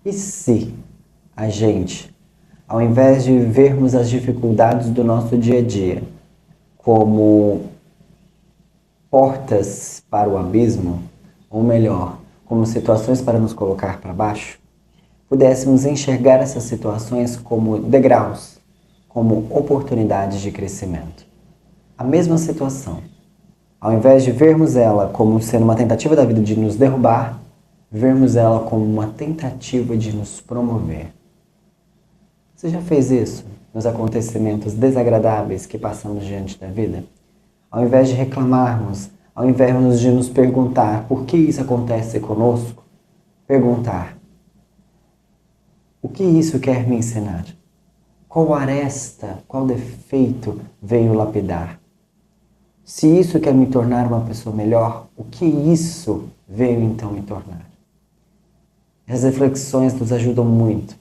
E se a gente, ao invés de vermos as dificuldades do nosso dia a dia como portas para o abismo, ou melhor, como situações para nos colocar para baixo, pudéssemos enxergar essas situações como degraus, como oportunidades de crescimento. A mesma situação, ao invés de vermos ela como sendo uma tentativa da vida de nos derrubar, vermos ela como uma tentativa de nos promover. Você já fez isso nos acontecimentos desagradáveis que passamos diante da vida? Ao invés de reclamarmos, ao invés de nos perguntar por que isso acontece conosco, perguntar: o que isso quer me ensinar? Qual aresta, qual defeito veio lapidar? Se isso quer me tornar uma pessoa melhor, o que isso veio então me tornar? As reflexões nos ajudam muito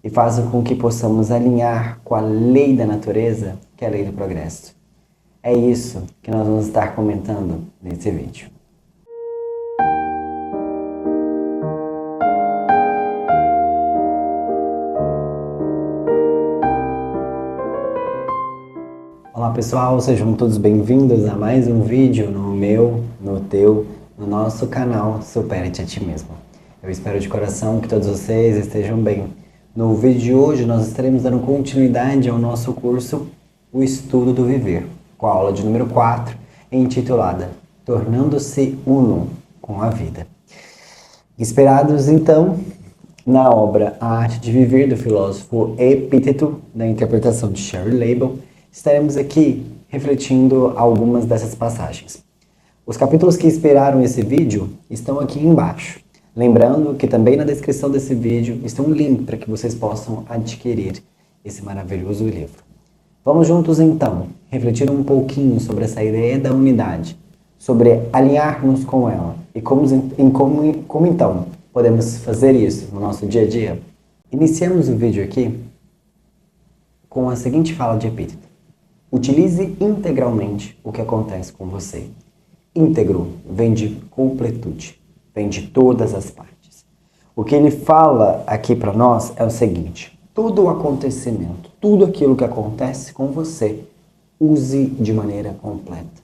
e fazem com que possamos alinhar com a lei da natureza, que é a lei do progresso. É isso que nós vamos estar comentando nesse vídeo. Olá pessoal, sejam todos bem-vindos a mais um vídeo no meu, no teu, no nosso canal Supere-te a Ti Mesmo. Eu espero de coração que todos vocês estejam bem. No vídeo de hoje nós estaremos dando continuidade ao nosso curso O Estudo do Viver, com a aula de número 4, intitulada Tornando-se Uno com a Vida. Inspirados então na obra A Arte de Viver, do filósofo Epíteto, da interpretação de Sherry Label, estaremos aqui refletindo algumas dessas passagens. Os capítulos que inspiraram esse vídeo estão aqui embaixo. Lembrando que também na descrição desse vídeo está um link para que vocês possam adquirir esse maravilhoso livro. Vamos juntos então refletir um pouquinho sobre essa ideia da unidade, sobre alinharmos com ela e como então podemos fazer isso no nosso dia a dia. Iniciamos o vídeo aqui com a seguinte fala de Epíteto: utilize integralmente o que acontece com você. Íntegro vem de completude, vem de todas as partes. O que ele fala aqui para nós é o seguinte: todo o acontecimento, tudo aquilo que acontece com você, use de maneira completa.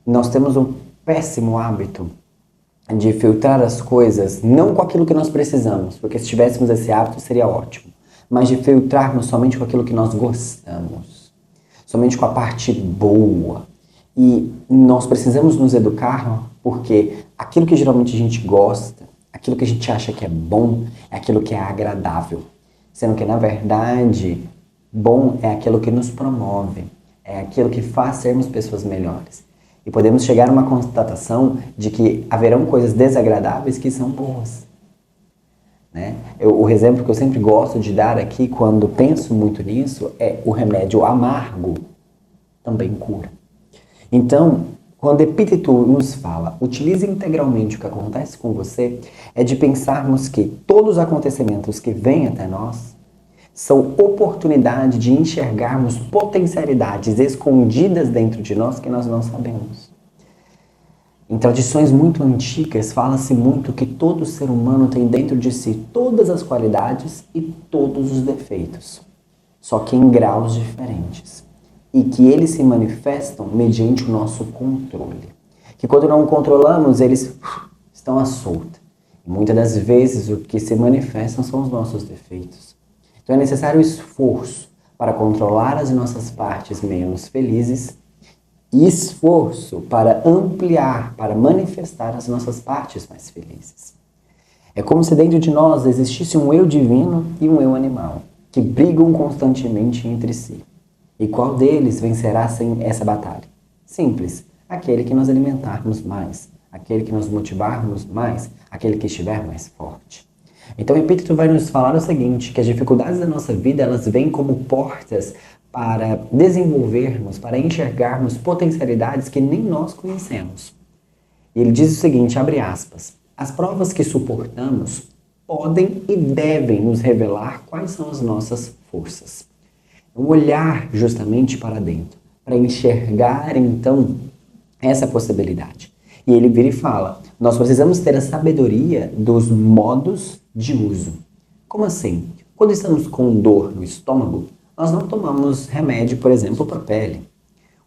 Nós temos um péssimo hábito de filtrar as coisas, não com aquilo que nós precisamos, porque se tivéssemos esse hábito seria ótimo, mas de filtrarmos somente com aquilo que nós gostamos, somente com a parte boa. E nós precisamos nos educar porque aquilo que geralmente a gente gosta, aquilo que a gente acha que é bom, é aquilo que é agradável. Sendo que, na verdade, bom é aquilo que nos promove, é aquilo que faz sermos pessoas melhores. E podemos chegar a uma constatação de que haverão coisas desagradáveis que são boas. Né? O exemplo que eu sempre gosto de dar aqui, quando penso muito nisso, é o remédio amargo também cura. Então, quando Epíteto nos fala, utilize integralmente o que acontece com você, é de pensarmos que todos os acontecimentos que vêm até nós são oportunidade de enxergarmos potencialidades escondidas dentro de nós que nós não sabemos. Em tradições muito antigas, fala-se muito que todo ser humano tem dentro de si todas as qualidades e todos os defeitos, só que em graus diferentes. E que eles se manifestam mediante o nosso controle. Que quando não controlamos, eles estão à solta. E muitas das vezes o que se manifestam são os nossos defeitos. Então é necessário esforço para controlar as nossas partes menos felizes e esforço para ampliar, para manifestar as nossas partes mais felizes. É como se dentro de nós existisse um eu divino e um eu animal, que brigam constantemente entre si. E qual deles vencerá sem essa batalha? Simples, aquele que nós alimentarmos mais, aquele que nós motivarmos mais, aquele que estiver mais forte. Então o Epíteto vai nos falar o seguinte, que as dificuldades da nossa vida, elas vêm como portas para desenvolvermos, para enxergarmos potencialidades que nem nós conhecemos. E ele diz o seguinte, abre aspas, as provas que suportamos podem e devem nos revelar quais são as nossas forças. Olhar justamente para dentro, para enxergar então essa possibilidade. E ele vira e fala, nós precisamos ter a sabedoria dos modos de uso. Como assim? Quando estamos com dor no estômago, nós não tomamos remédio, por exemplo, para a pele.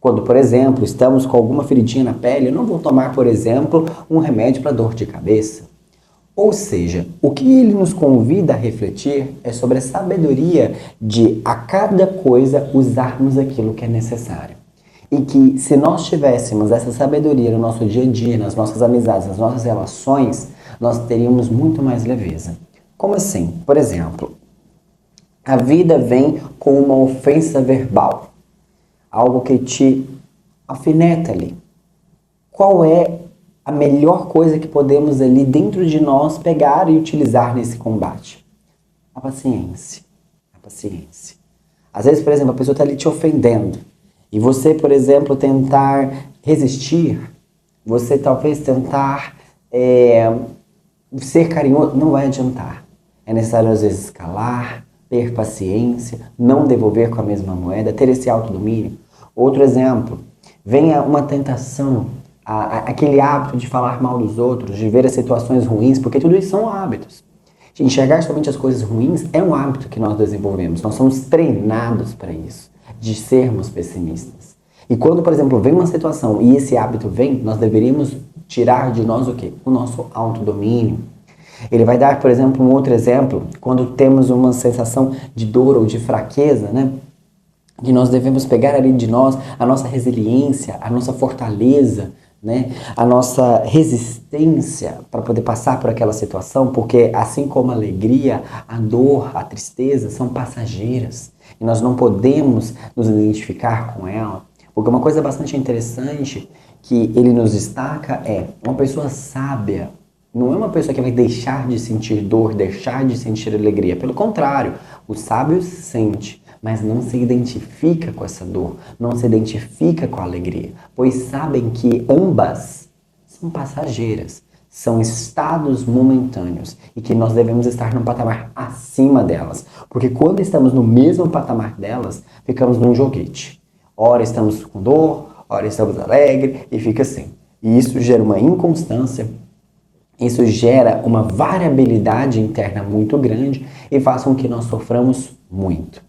Quando, por exemplo, estamos com alguma feridinha na pele, eu não vou tomar, por exemplo, um remédio para dor de cabeça. Ou seja, o que ele nos convida a refletir é sobre a sabedoria de, a cada coisa, usarmos aquilo que é necessário. E que, se nós tivéssemos essa sabedoria no nosso dia a dia, nas nossas amizades, nas nossas relações, nós teríamos muito mais leveza. Como assim? Por exemplo, a vida vem com uma ofensa verbal, algo que te alfineta ali. Qual é a melhor coisa que podemos ali dentro de nós pegar e utilizar nesse combate? A paciência. A paciência. Às vezes, por exemplo, a pessoa está ali te ofendendo e você, por exemplo, tentar resistir, você talvez tentar ser carinhoso, não vai adiantar. É necessário às vezes calar, ter paciência, não devolver com a mesma moeda, ter esse autodomínio. Outro exemplo, venha uma tentação, aquele hábito de falar mal dos outros, de ver as situações ruins, porque tudo isso são hábitos. Enxergar somente as coisas ruins é um hábito que nós desenvolvemos, nós somos treinados para isso, de sermos pessimistas. E quando, por exemplo, vem uma situação e esse hábito vem, nós deveríamos tirar de nós o quê? O nosso autodomínio. Ele vai dar, por exemplo, um outro exemplo, quando temos uma sensação de dor ou de fraqueza, né? Que nós devemos pegar ali de nós a nossa resiliência, a nossa fortaleza, né? A nossa resistência para poder passar por aquela situação, porque assim como a alegria, a dor, a tristeza são passageiras e nós não podemos nos identificar com ela. Porque uma coisa bastante interessante que ele nos destaca é uma pessoa sábia. Não é uma pessoa que vai deixar de sentir dor, deixar de sentir alegria. Pelo contrário, o sábio sente, mas não se identifica com essa dor, não se identifica com a alegria, pois sabem que ambas são passageiras, são estados momentâneos e que nós devemos estar num patamar acima delas. Porque quando estamos no mesmo patamar delas, ficamos num joguete. Ora estamos com dor, ora estamos alegres e fica assim. E isso gera uma inconstância. Isso gera uma variabilidade interna muito grande e faz com que nós soframos muito.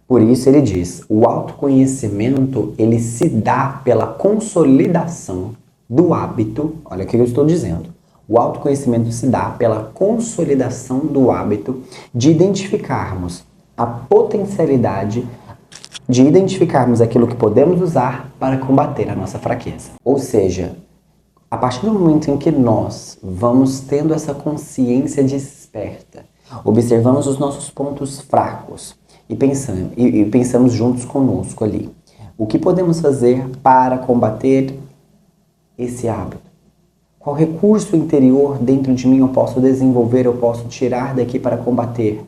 Por isso ele diz, o autoconhecimento ele se dá pela consolidação do hábito, olha o que eu estou dizendo, o autoconhecimento se dá pela consolidação do hábito de identificarmos a potencialidade, de identificarmos aquilo que podemos usar para combater a nossa fraqueza. Ou seja, a partir do momento em que nós vamos tendo essa consciência desperta, observamos os nossos pontos fracos e pensamos juntos conosco ali, o que podemos fazer para combater esse hábito? Qual recurso interior dentro de mim eu posso desenvolver, eu posso tirar daqui para combater?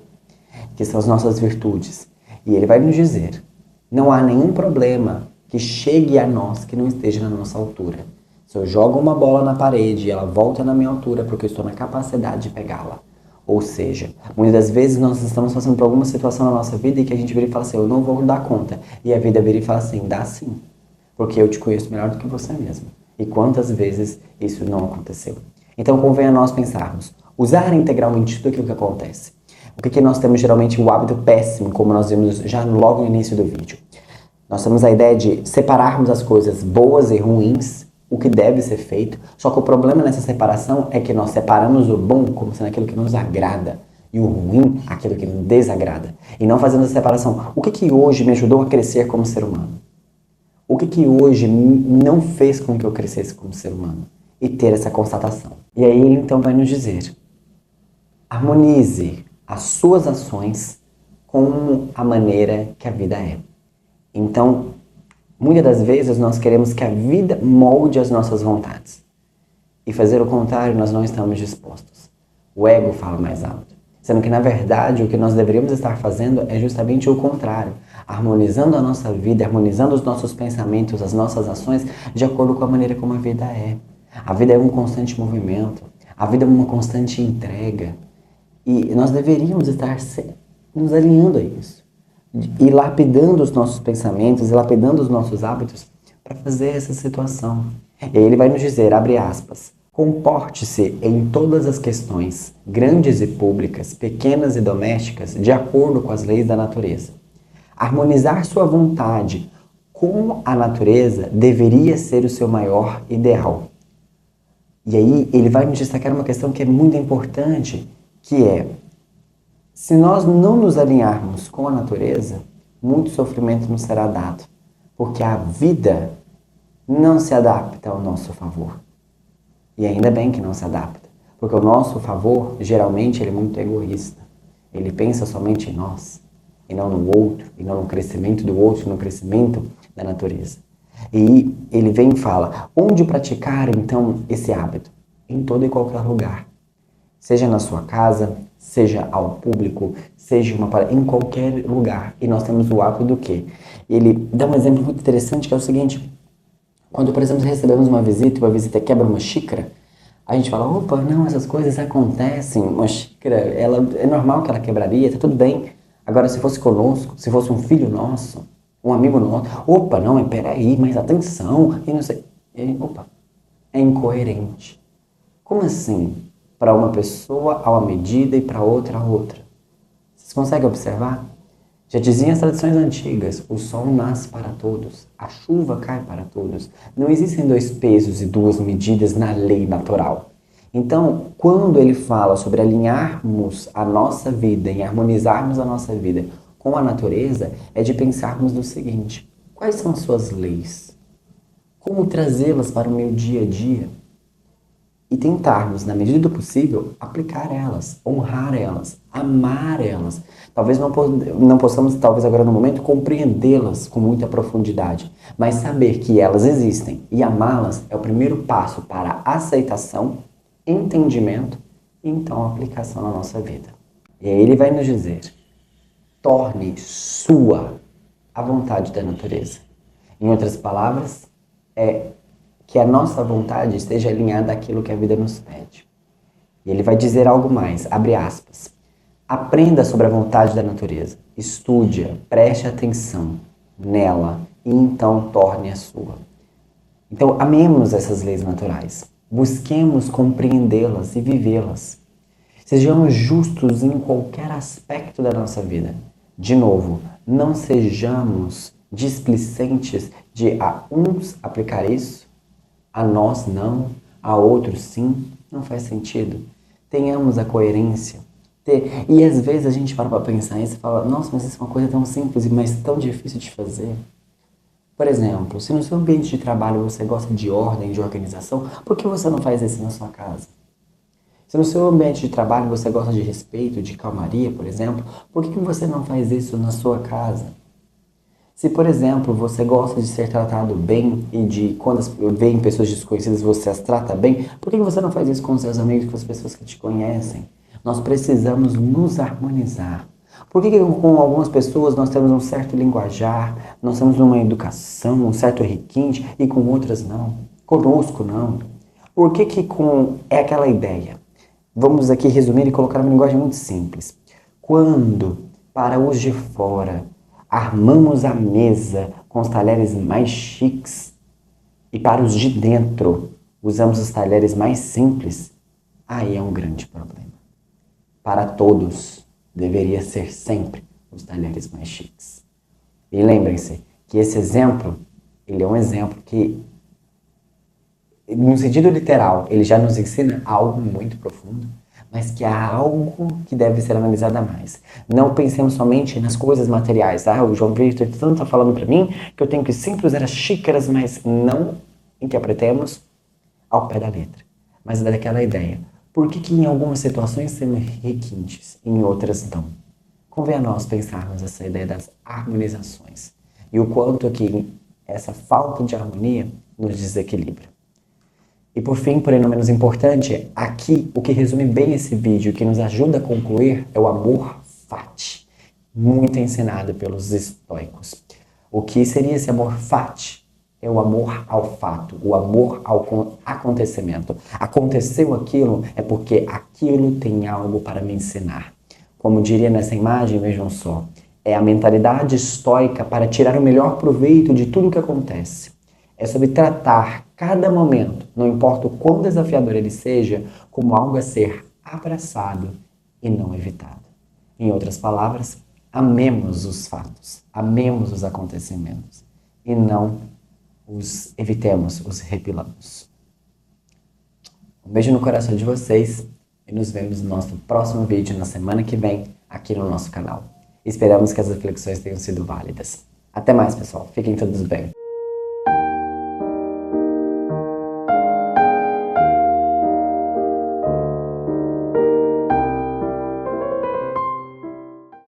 Que são as nossas virtudes. E ele vai nos dizer, não há nenhum problema que chegue a nós que não esteja na nossa altura. Se eu jogo uma bola na parede e ela volta na minha altura porque eu estou na capacidade de pegá-la. Ou seja, muitas das vezes nós estamos passando por alguma situação na nossa vida e que a gente vira e fala assim, eu não vou dar conta. E a vida vira e fala assim, dá sim. Porque eu te conheço melhor do que você mesmo. E quantas vezes isso não aconteceu? Então convém a nós pensarmos, usar integralmente tudo aquilo que acontece. O que nós temos geralmente o hábito péssimo, como nós vimos já logo no início do vídeo. Nós temos a ideia de separarmos as coisas boas e ruins, o que deve ser feito, só que o problema nessa separação é que nós separamos o bom como sendo aquilo que nos agrada e o ruim aquilo que nos desagrada. E não fazendo essa separação. O que hoje me ajudou a crescer como ser humano? O que hoje não fez com que eu crescesse como ser humano? E ter essa constatação. E aí ele então vai nos dizer, harmonize as suas ações com a maneira que a vida é. Então, muitas das vezes nós queremos que a vida molde as nossas vontades. E fazer o contrário nós não estamos dispostos. O ego fala mais alto. Sendo que na verdade o que nós deveríamos estar fazendo é justamente o contrário. Harmonizando a nossa vida, harmonizando os nossos pensamentos, as nossas ações de acordo com a maneira como a vida é. A vida é um constante movimento. A vida é uma constante entrega. E nós deveríamos estar nos alinhando a isso. E lapidando os nossos pensamentos, e lapidando os nossos hábitos para fazer essa situação. E aí ele vai nos dizer, abre aspas, Comporte-se em todas as questões, grandes e públicas, pequenas e domésticas, de acordo com as leis da natureza. Harmonizar sua vontade com a natureza deveria ser o seu maior ideal. E aí ele vai nos destacar uma questão que é muito importante, que é, se nós não nos alinharmos com a natureza, muito sofrimento nos será dado, porque a vida não se adapta ao nosso favor. E ainda bem que não se adapta, porque o nosso favor, geralmente, ele é muito egoísta. Ele pensa somente em nós, e não no outro, e não no crescimento do outro, no crescimento da natureza. E ele vem e fala, onde praticar, então, esse hábito? Em todo e qualquer lugar. Seja na sua casa, seja ao público, seja em qualquer lugar. E nós temos o hábito do quê? Ele dá um exemplo muito interessante, que é o seguinte. Quando, por exemplo, recebemos uma visita e uma visita quebra uma xícara, a gente fala, opa, não, essas coisas acontecem, uma xícara, é normal que ela quebraria, tá tudo bem. Agora, se fosse conosco, se fosse um filho nosso, um amigo nosso, opa, não, mas peraí, mas atenção, e não sei. Opa, é incoerente. Como assim? Para uma pessoa há uma medida e para outra há outra. Vocês conseguem observar? Já diziam as tradições antigas, o sol nasce para todos, a chuva cai para todos. Não existem dois pesos e duas medidas na lei natural. Então, quando ele fala sobre alinharmos a nossa vida e harmonizarmos a nossa vida com a natureza, é de pensarmos no seguinte, quais são as suas leis? Como trazê-las para o meu dia a dia? E tentarmos, na medida do possível, aplicar elas, honrar elas, amar elas. Talvez não possamos, talvez agora no momento, compreendê-las com muita profundidade, mas saber que elas existem e amá-las é o primeiro passo para aceitação, entendimento e então aplicação na nossa vida. E aí ele vai nos dizer, torne sua a vontade da natureza. Em outras palavras, que a nossa vontade esteja alinhada àquilo que a vida nos pede. E ele vai dizer algo mais, abre aspas. Aprenda sobre a vontade da natureza, estude-a, preste atenção nela e então torne a sua. Então, amemos essas leis naturais, busquemos compreendê-las e vivê-las. Sejamos justos em qualquer aspecto da nossa vida. De novo, não sejamos displicentes de a uns aplicar isso, a nós não, a outros sim, não faz sentido. Tenhamos a coerência. E às vezes a gente para pensar isso e fala, nossa, mas isso é uma coisa tão simples, mas tão difícil de fazer. Por exemplo, se no seu ambiente de trabalho você gosta de ordem, de organização, por que você não faz isso na sua casa? Se no seu ambiente de trabalho você gosta de respeito, de calmaria, por exemplo, por que você não faz isso na sua casa? Se, por exemplo, você gosta de ser tratado bem e de quando vem pessoas desconhecidas você as trata bem, por que você não faz isso com os seus amigos, com as pessoas que te conhecem? Nós precisamos nos harmonizar. Por que com algumas pessoas nós temos um certo linguajar, nós temos uma educação, um certo requinte e com outras não? Conosco não. Por que é aquela ideia? Vamos aqui resumir e colocar uma linguagem muito simples. Quando, para os de fora, armamos a mesa com os talheres mais chiques e para os de dentro usamos os talheres mais simples, aí é um grande problema. Para todos, deveria ser sempre os talheres mais chiques. E lembrem-se que esse exemplo, ele é um exemplo que, no sentido literal, ele já nos ensina algo muito profundo, mas que há algo que deve ser analisado a mais. Não pensemos somente nas coisas materiais. O João Vitor tanto está falando para mim que eu tenho que sempre usar as xícaras, mas não interpretemos ao pé da letra. Mas daquela ideia. Por que em algumas situações temos requintes, em outras não? Convém a nós pensarmos essa ideia das harmonizações. E o quanto que essa falta de harmonia nos desequilibra. E por fim, porém não menos importante, aqui o que resume bem esse vídeo, que nos ajuda a concluir, é o amor fati, muito ensinado pelos estoicos. O que seria esse amor fati? É o amor ao fato, o amor ao acontecimento. Aconteceu aquilo é porque aquilo tem algo para me ensinar. Como diria nessa imagem, vejam só, é a mentalidade estoica para tirar o melhor proveito de tudo o que acontece. É sobre tratar cada momento, não importa o quão desafiador ele seja, como algo a ser abraçado e não evitado. Em outras palavras, amemos os fatos, amemos os acontecimentos e não os evitemos, os repilamos. Um beijo no coração de vocês e nos vemos no nosso próximo vídeo na semana que vem aqui no nosso canal. Esperamos que as reflexões tenham sido válidas. Até mais, pessoal. Fiquem todos bem.